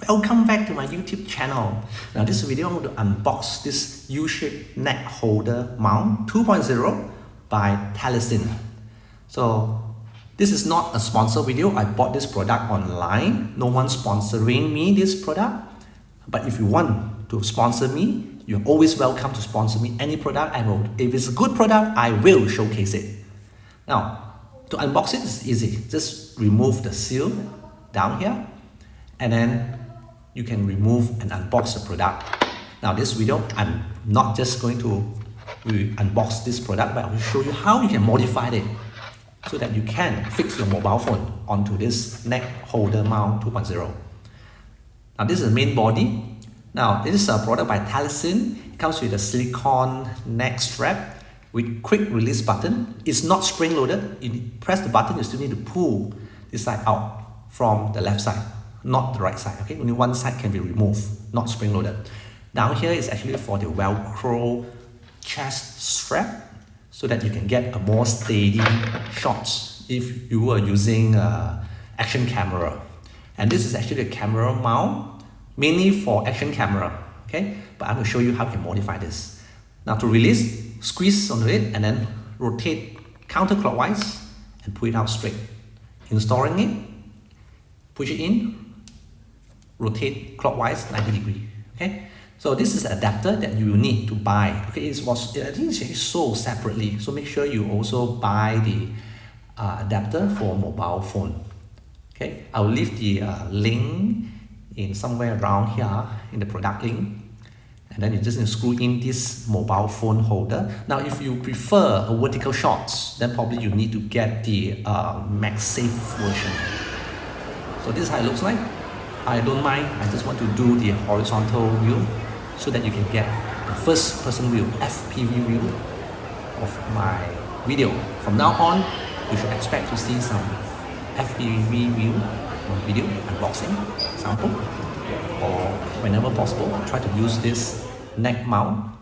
Welcome back to my YouTube channel. Now this video I'm going to unbox this U-shaped neck holder mount 2.0 by Telesin. So this is not a sponsor video. I bought this product online. No one's sponsoring me this product. But if you want to sponsor me, you're always welcome to sponsor me any product. If it's a good product, I will showcase it. Now, to unbox it is easy. Just remove the seal down here, and then you can remove and unbox the product. Now this video, I'm not just going to unbox this product, but I will show you how you can modify it so that you can fix your mobile phone onto this neck holder mount 2.0. Now this is the main body. Now this is a product by Telesin. It comes with a silicone neck strap with quick release button. It's not spring loaded. You press the button, you still need to pull this side out from the left side, not the right side. Okay, only one side can be removed, not spring loaded. Down here is actually for the Velcro chest strap, so that you can get a more steady shots if you were using action camera. And this is actually a camera mount, mainly for action camera. Okay, but I'm going to show you how you can modify this. Now to release, squeeze on it and then rotate counterclockwise and pull it out straight. Installing it, push it in, rotate clockwise 90 degrees. Okay, so this is an adapter that you need to buy. Okay, I think it's sold separately, so make sure you also buy the adapter for mobile phone. Okay, I'll leave the link in somewhere around here in the product link, and then you just need to screw in this mobile phone holder. Now if you prefer a vertical shots, then probably you need to get the MagSafe version. So this is how it looks like. I don't mind, I just want to do the horizontal view so that you can get the first person view, FPV view of my video. From now on, you should expect to see some FPV view on video unboxing example, or whenever possible, I try to use this neck mount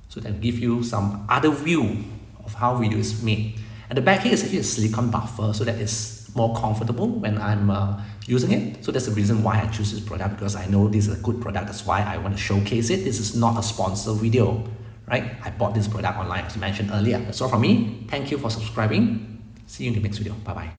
so that give you some other view of how video is made. At the back here is actually a silicone buffer so that it's more comfortable when I'm using it. So that's the reason why I choose this product, because I know this is a good product. That's why I want to showcase it. This is not a sponsor video, right? I bought this product online as mentioned earlier. That's all from me. Thank you for subscribing. See you in the next video. Bye bye.